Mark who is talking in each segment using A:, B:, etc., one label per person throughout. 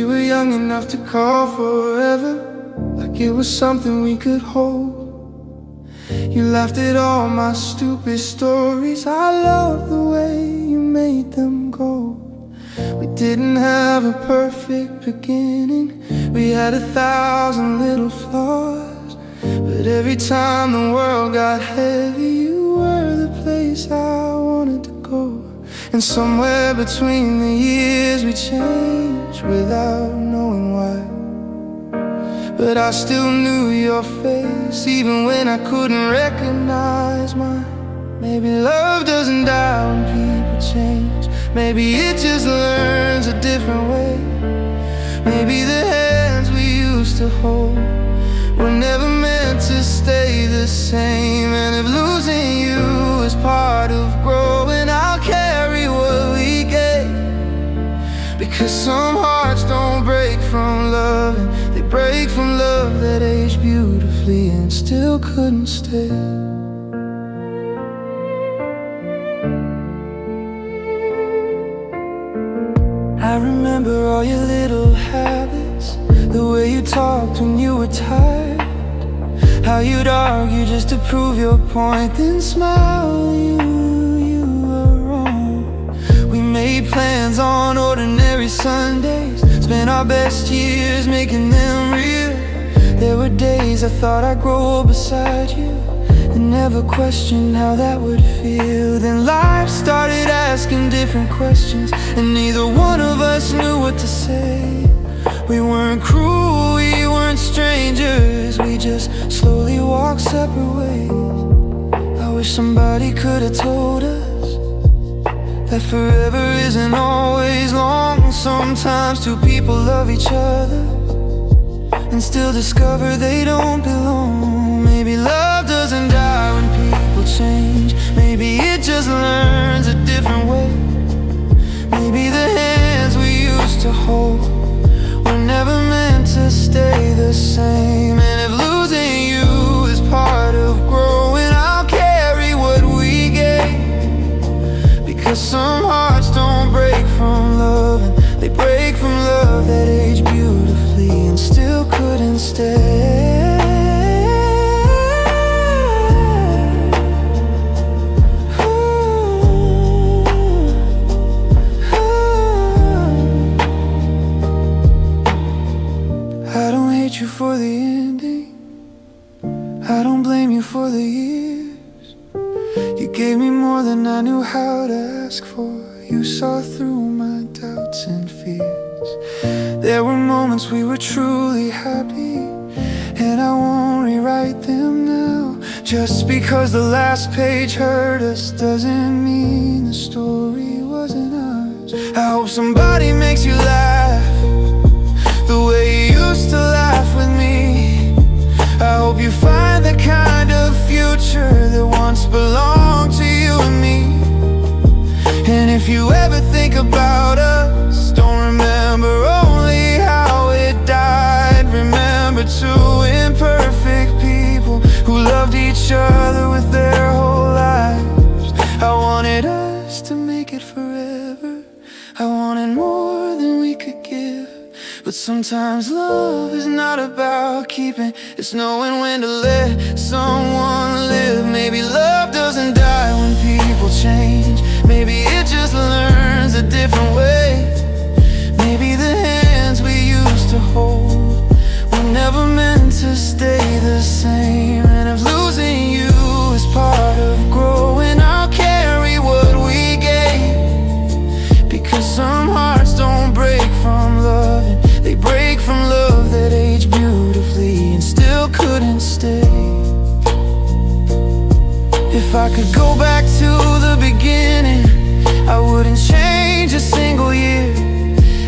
A: were young enough to call forever, like it was something we could hold. You laughed at all my stupid stories. I love the way you made them go. We didn't have a perfect beginning, we had 1,000 little flaws. But every time the world got heavy, you were the place I wanted to go. And somewhere between the years we changed without knowing why. But I still knew your face, even when I couldn't recognize mine. Maybe love doesn't die when people change. Maybe it just learns a different way. Maybe the hands we used to hold were never meant to stay the same. And if losing you is part of growing, I'll carry what we gave. Because some hearts don't break from loving, they break from love that aged beautifully and still couldn't stay. I remember all your little habits, the way you talked when you were tired, how you'd argue just to prove your point, then smile when you were wrong. We made plans on ordinary Sundays, spent our best years making them real. There were days I thought I'd grow beside you and never questioned how that would feel. Then life started asking different questions, and neither one of us knew what to say. We weren't cruel, we weren't strangers, we just slowly walked separate ways. I wish somebody could have told us that forever isn't always long. Sometimes two people love each other and still discover they don't belong. Maybe love doesn't die when people change. Maybe it just learns a different way. Maybe the hands we used to hold were never meant to stay the same. And if losing you is part of growing, I'll carry what we gave. Because some hearts don't break from loving, they break from love that aged beautifully and still couldn't stay. I don't hate you for the ending, I don't blame you for the years. You gave me more than I knew how to ask for. You saw through my doubts and fears. There were moments we were truly happy, and I won't rewrite them now. Just because the last page hurt us doesn't mean the story wasn't ours. I hope somebody makes you laugh the way you used to laugh with me. I hope you find the kind of future that once belonged to you and me. And if you ever think about us, don't remember only how it died. Remember two imperfect people who loved each other with their whole lives. I wanted us to make it forever, I wanted more than we could give. But sometimes love is not about keeping, it's knowing when to let someone live. Maybe love doesn't die when people change. Maybe it just learns a different way. Maybe the hands we used to hold were never meant to stay the same. And if losing you is part of growing, I'll carry what we gave. Because some hearts don't break from loving, they break from love that aged beautifully and still couldn't stay. If I could go back to the beginning, I wouldn't change a single year.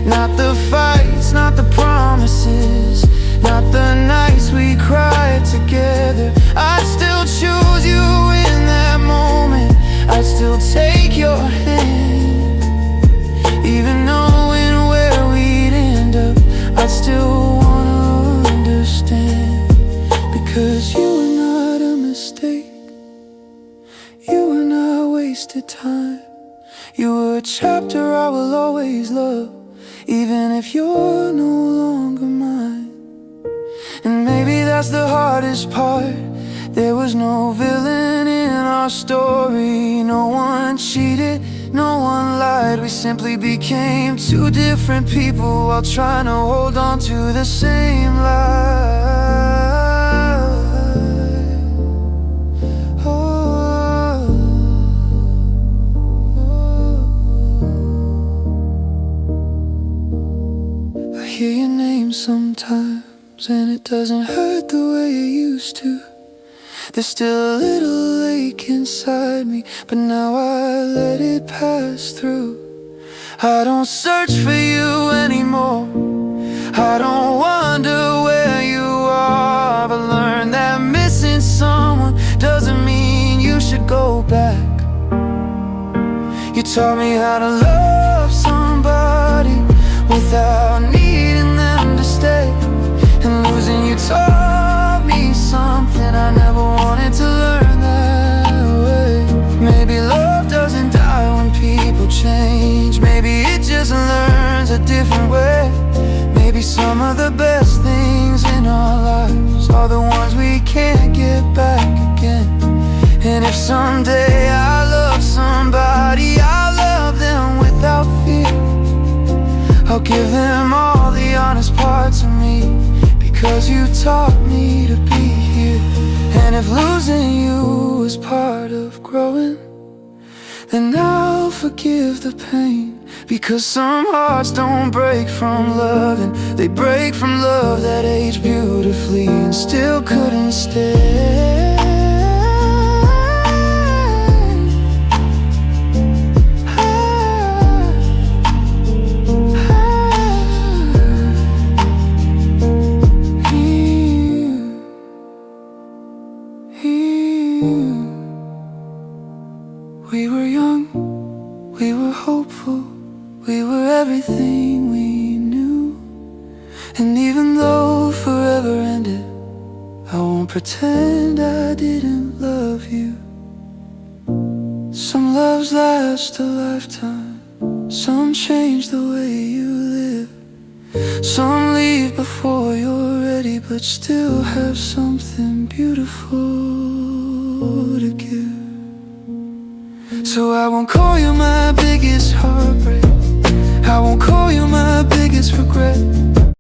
A: Not the fights, not the promises, not the nights we cried together. I'd still choose you in that moment, I'd still take your hand. Even knowing where we'd end up, I'd still wanna understand. Because you were not a mistake, you were not wasted time. You were a chapter I will always love, even if you're no longer mine. And maybe that's the hardest part. There was no villain in our story. No one cheated, no one lied. We simply became two different people while trying to hold on to the same lie. I hear your name sometimes, and it doesn't hurt the way it used to. There's still a little ache inside me, but now I let it pass through. I don't search for you anymore. I don't wonder where you are. But learn that missing someone doesn't mean you should go back. You taught me how to love somebody without needing them to stay. And losing you taught me something I never wanted to learn that way. Maybe love doesn't die when people change. Maybe it just learns a different way. Maybe some of the best things in our lives are the ones we can't get back again. And if someday I love somebody, I'll love them without fear. I'll give them all the honest parts of me, because you taught me to be here. And if losing you was part of growing, then I'll forgive the pain. Because some hearts don't break from loving, they break from love that aged beautifully and still couldn't stay. We were young, we were hopeful, we were everything we knew. And even though forever ended, I won't pretend I didn't love you. Some loves last a lifetime, some change the way you live. Some leave before you're ready, but still have something beautiful to give. So I won't call you my biggest heartbreak, I won't call you my biggest regret.